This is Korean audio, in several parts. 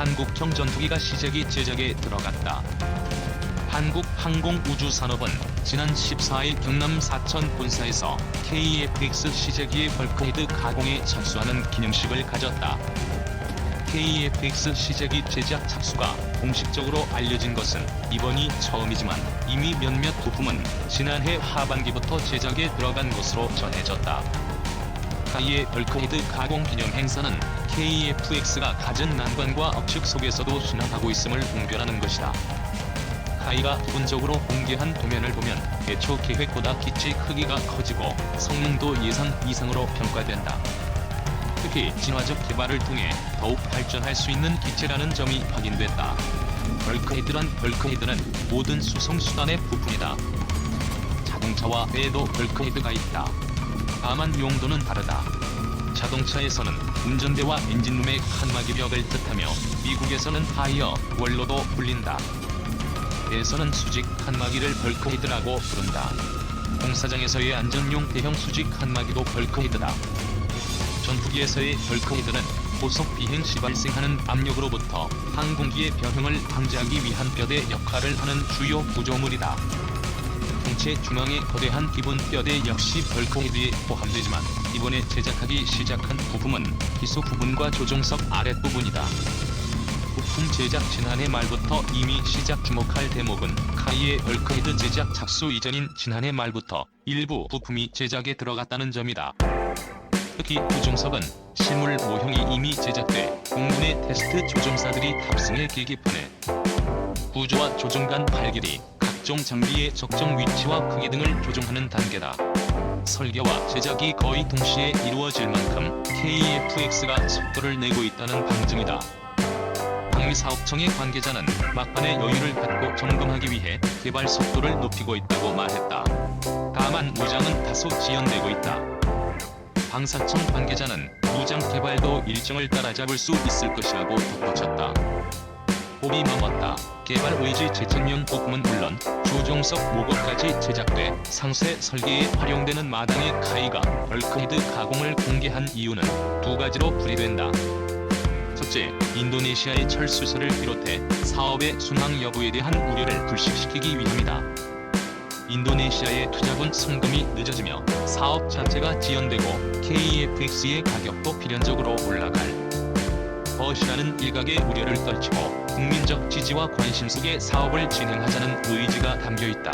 한국형 전투기가 시제기 제작에 들어갔다. 한국항공우주산업은 지난 14일 경남 사천 본사에서 KF-X 시제기의 벌크헤드 가공에 착수하는 기념식을 가졌다. KF-X 시제기 제작 착수가 공식적으로 알려진 것은 이번이 처음이지만 이미 몇몇 부품은 지난해 하반기부터 제작에 들어간 것으로 전해졌다. 카이의 벌크헤드 가공 기념 행사는 KF-X가 가진 난관과 억측 속에서도 순항하고 있음을 공변하는 것이다. 카이가 기본적으로 공개한 도면을 보면 애초 계획보다 기체 크기가 커지고 성능도 예상 이상으로 평가된다. 특히 진화적 개발을 통해 더욱 발전할 수 있는 기체라는 점이 확인됐다. 벌크헤드는 모든 수송수단의 부품이다. 자동차와 배에도 벌크헤드가 있다. 다만 용도는 다르다. 자동차에서는 운전대와 엔진룸의 칸막이 벽을 뜻하며 미국에서는 타이어 월로도 불린다. 배에서는 수직 칸막이를 벌크헤드라고 부른다. 공사장에서의 안전용 대형 수직 칸막이도 벌크헤드다. 전투기에서의 벌크헤드는 고속 비행 시 발생하는 압력으로부터 항공기의 변형을 방지하기 위한 뼈대 역할을 하는 주요 구조물이다. 통체 중앙의 거대한 기본 뼈대 역시 벌크헤드에 포함되지만 이번에 제작하기 시작한 부품은 기소 부분과 조종석 아랫부분이다. 부품 제작 지난해 말부터 이미 시작. 주목할 대목은 카이의 벌크헤드 제작 착수 이전인 지난해 말부터 일부 부품이 제작에 들어갔다는 점이다. 특히 조종석은 실물 모형이 이미 제작돼 공군의 테스트 조종사들이 탑승해 계기판에 구조와 조종 간 발길이 각종 장비의 적정 위치와 크기 등을 조종하는 단계다. 설계와 제작이 거의 동시에 이루어질 만큼 KF-X가 속도를 내고 있다는 방증이다. 방위사업청의 관계자는 막판에 여유를 갖고 점검하기 위해 개발 속도를 높이고 있다고 말했다. 다만 무장은 다소 지연되고 있다. 방사청 관계자는 무장 개발도 일정을 따라잡을 수 있을 것이라고 덧붙였다. 호비 넘었다. 개발 의지 제천용 부품은 물론 조종석 모거까지 제작돼 상세 설계에 활용되는 마당의 카이가 벌크헤드 가공을 공개한 이유는 두 가지로 풀이된다. 첫째, 인도네시아의 철수설을 비롯해 사업의 순항 여부에 대한 우려를 불식시키기 위함이다. 인도네시아의 투자분 송금이 늦어지며 사업 자체가 지연되고 KF-X의 가격도 필연적으로 올라갈 것이라는 일각의 우려를 떨치고 국민적 지지와 관심 속에 사업을 진행하자는 의지가 담겨있다.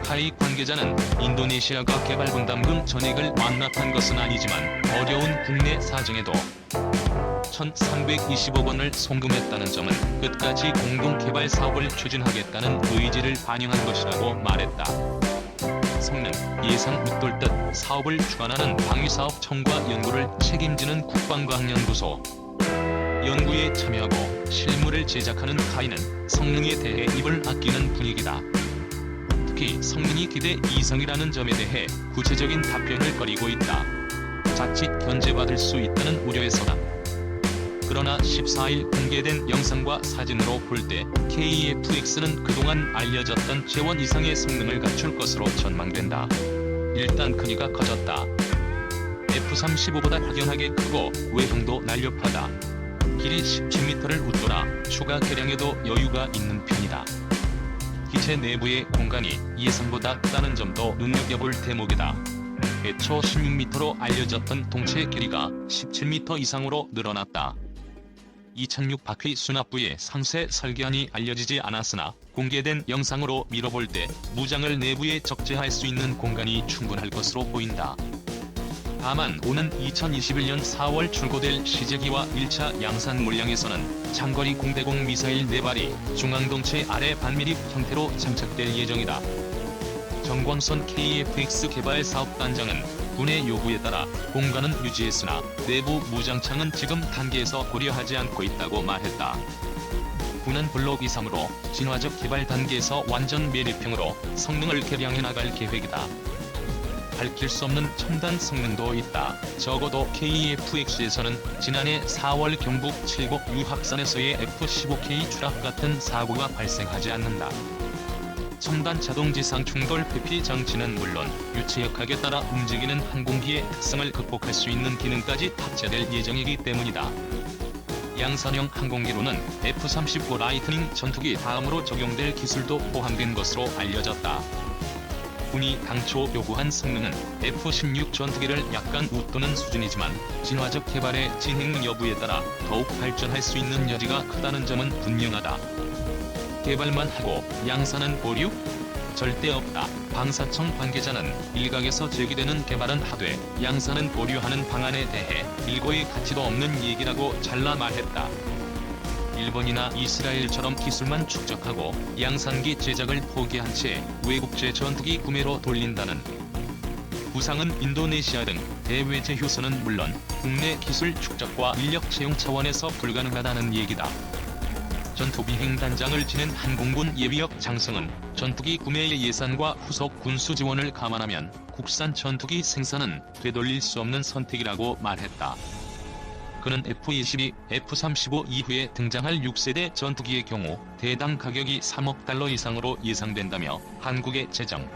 카이 관계자는 인도네시아가 개발 분담금 전액을 완납한 것은 아니지만 어려운 국내 사정에도 1,320억 원을 송금했다는 점은 끝까지 공동 개발 사업을 추진하겠다는 의지를 반영한 것이라고 말했다. 성능, 예산 묻돌 듯 사업을 주관하는 방위사업청과 연구를 책임지는 국방과학연구소 연구에 참여하고 실물을 제작하는 카이는 성능에 대해 입을 아끼는 분위기다. 특히 성능이 기대 이상이라는 점에 대해 구체적인 답변을 꺼리고 있다. 자칫 견제받을 수 있다는 우려에서다. 그러나 14일 공개된 영상과 사진으로 볼 때 KF-X는 그동안 알려졌던 재원 이상의 성능을 갖출 것으로 전망된다. 일단 크기가 커졌다. F-35보다 확연하게 크고 외형도 날렵하다. 길이 17m를 웃돌아 추가 개량에도 여유가 있는 편이다. 기체 내부의 공간이 예상보다 크다는 점도 눈여겨볼 대목이다. 애초 16m로 알려졌던 통체 길이가 17m 이상으로 늘어났다. 2006 바퀴 수납부의 상세 설계안이 알려지지 않았으나 공개된 영상으로 미뤄볼 때 무장을 내부에 적재할 수 있는 공간이 충분할 것으로 보인다. 다만 오는 2021년 4월 출고될 시제기와 1차 양산 물량에서는 장거리 공대공 미사일 4발이 중앙동체 아래 반미립 형태로 장착될 예정이다. 정광선 KF-X 개발 사업단장은 군의 요구에 따라 공간은 유지했으나 내부 무장창은 지금 단계에서 고려하지 않고 있다고 말했다. 군은 블록 2-3으로 진화적 개발 단계에서 완전 매립형으로 성능을 개량해 나갈 계획이다. 밝힐 수 없는 첨단 성능도 있다. 적어도 KF-X에서는 지난해 4월 경북 칠곡 유학산에서의 F-15K 추락 같은 사고가 발생하지 않는다. 첨단 자동지상 충돌 회피 장치는 물론 유체역학에 따라 움직이는 항공기의 특성을 극복할 수 있는 기능까지 탑재될 예정이기 때문이다. 양산형 항공기로는 F-35 라이트닝 전투기 다음으로 적용될 기술도 포함된 것으로 알려졌다. 군이 당초 요구한 성능은 F-16 전투기를 약간 웃도는 수준이지만 진화적 개발의 진행 여부에 따라 더욱 발전할 수 있는 여지가 크다는 점은 분명하다. 개발만 하고 양산은 보류? 절대 없다. 방사청 관계자는 일각에서 제기되는 개발은 하되 양산은 보류하는 방안에 대해 일고의 가치도 없는 얘기라고 잘라 말했다. 일본이나 이스라엘처럼 기술만 축적하고 양산기 제작을 포기한 채 외국제 전투기 구매로 돌린다는 부상은 인도네시아 등 대외제 효소는 물론 국내 기술 축적과 인력 채용 차원에서 불가능하다는 얘기다. 전투비행단장을 지낸 항공군 예비역 장성은 전투기 구매의 예산과 후속 군수 지원을 감안하면 국산 전투기 생산은 되돌릴 수 없는 선택이라고 말했다. 그는 F-22, F-35 이후에 등장할 6세대 전투기의 경우 대당 가격이 3억 달러 이상으로 예상된다며 한국의 재정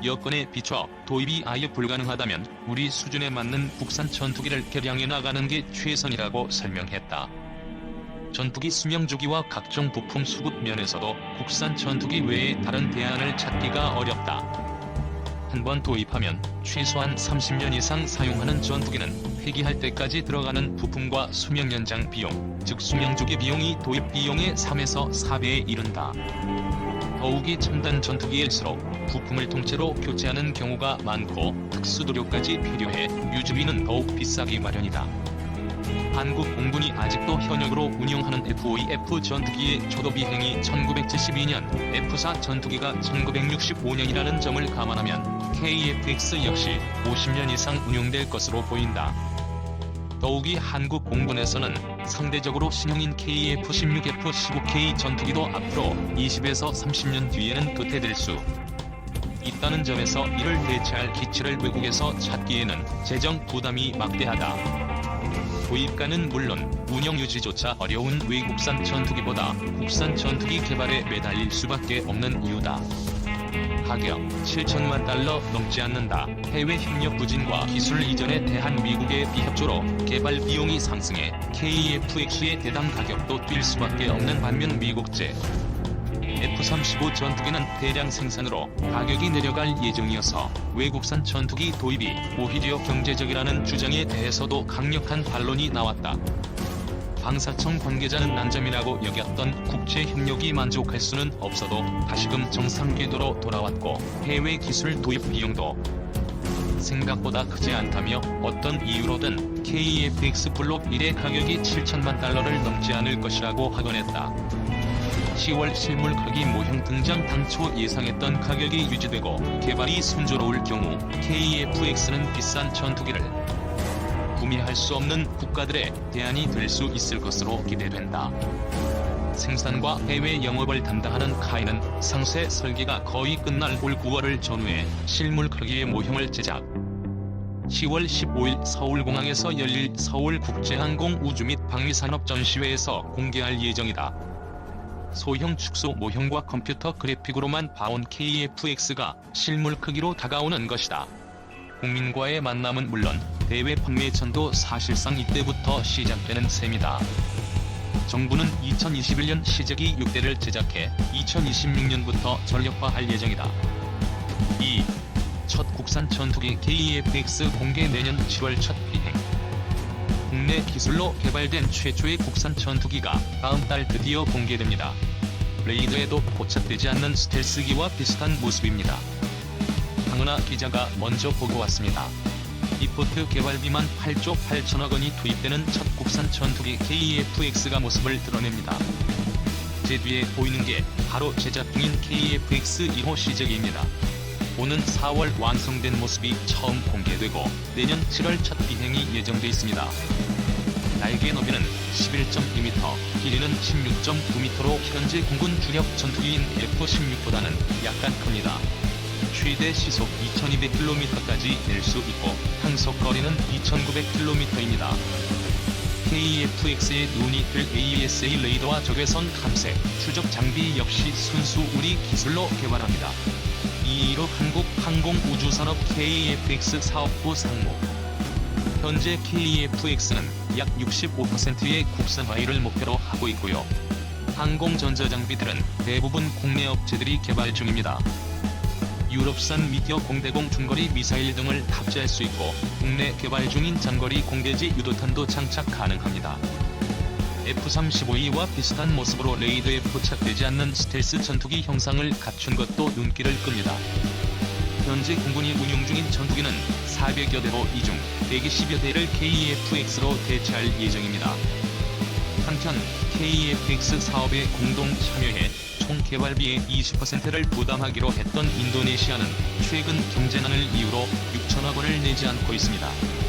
여건에 비춰 도입이 아예 불가능하다면 우리 수준에 맞는 국산 전투기를 개량해 나가는 게 최선이라고 설명했다. 전투기 수명 주기와 각종 부품 수급 면에서도 국산 전투기 외에 다른 대안을 찾기가 어렵다. 한번 도입하면 최소한 30년 이상 사용하는 전투기는 폐기할 때까지 들어가는 부품과 수명 연장 비용, 즉 수명주기 비용이 도입 비용의 3에서 4배에 이른다. 더욱이 첨단 전투기일수록 부품을 통째로 교체하는 경우가 많고 특수 도료까지 필요해 유지비는 더욱 비싸기 마련이다. 한국 공군이 아직도 현역으로 운용하는 F-52F 전투기의 초도 비행이 1972년, F-4 전투기가 1965년이라는 점을 감안하면 KF-X 역시 50년 이상 운용될 것으로 보인다. 더욱이 한국 공군에서는 상대적으로 신형인 KF-16, F-15K 전투기도 앞으로 20에서 30년 뒤에는 도태될 수 있다는 점에서 이를 대체할 기체를 외국에서 찾기에는 재정 부담이 막대하다. 도입가는 물론 운영 유지조차 어려운 외국산 전투기보다 국산 전투기 개발에 매달릴 수밖에 없는 이유다. 가격 7천만 달러 넘지 않는다. 해외 협력 부진과 기술 이전에 대한 미국의 비협조로 개발 비용이 상승해 KF-X의 대당 가격도 뛸 수밖에 없는 반면 미국제 F-35 전투기는 대량 생산으로 가격이 내려갈 예정이어서 외국산 전투기 도입이 오히려 경제적이라는 주장에 대해서도 강력한 반론이 나왔다. 방사청 관계자는 난점이라고 여겼던 국제협력이 만족할 수는 없어도 다시금 정상 궤도로 돌아왔고 해외 기술 도입 비용도 생각보다 크지 않다며 어떤 이유로든 KF-X 블록 1의 가격이 7천만 달러를 넘지 않을 것이라고 확언했다. 10월 실물 크기 모형 등장 당초 예상했던 가격이 유지되고 개발이 순조로울 경우 KF-X는 비싼 전투기를 구매할 수 없는 국가들의 대안이 될 수 있을 것으로 기대된다. 생산과 해외 영업을 담당하는 카이는 상세 설계가 거의 끝날 올 9월을 전후해 실물 크기의 모형을 제작. 10월 15일 서울공항에서 열릴 서울국제항공 우주 및 방위산업 전시회에서 공개할 예정이다. 소형 축소 모형과 컴퓨터 그래픽으로만 봐온 KF-X가 실물 크기로 다가오는 것이다. 국민과의 만남은 물론 대외 판매전도 사실상 이때부터 시작되는 셈이다. 정부는 2021년 시제기 6대를 제작해 2026년부터 전력화할 예정이다. 2. 첫 국산 전투기 KF-X 공개 내년 7월 첫 비행. 국내 기술로 개발된 최초의 국산 전투기가 다음 달 드디어 공개됩니다. 레이더에도 포착되지 않는 스텔스기와 비슷한 모습입니다. 황은하 기자가 먼저 보고 왔습니다. 이포트 개발비만 8조 8천억 원이 투입되는 첫 국산 전투기 KF-X가 모습을 드러냅니다. 제 뒤에 보이는 게 바로 제작 중인 KF-X 1호 시제기입니다. 오는 4월 완성된 모습이 처음 공개되고 내년 7월 첫 비행이 예정돼 있습니다. 날개 너비는 11.2m, 길이는 16.9m로 현재 공군 주력 전투기인 F-16보다는 약간 큽니다. 최대 시속 2200km까지 낼 수 있고 항속거리는 2900km입니다. KF-X의 눈이 뜰 AESA 레이더와 적외선 탐색, 추적 장비 역시 순수 우리 기술로 개발합니다. 이이로 한국항공우주산업 KF-X 사업부 상무 현재 KF-X는 약 65%의 국산화를 목표로 하고 있고요. 항공 전자장비들은 대부분 국내 업체들이 개발 중입니다. 유럽산 미디어 공대공 중거리 미사일 등을 탑재할 수 있고 국내 개발 중인 장거리 공대지 유도탄도 장착 가능합니다. F-35E와 비슷한 모습으로 레이더에 포착되지 않는 스텔스 전투기 형상을 갖춘 것도 눈길을 끕니다. 현재 공군이 운용 중인 전투기는 400여 대로 이 중 120여 대를 KF-X로 대체할 예정입니다. 한편 KF-X 사업에 공동 참여해 총 개발비의 20%를 부담하기로 했던 인도네시아는 최근 경제난을 이유로 6천억 원을 내지 않고 있습니다.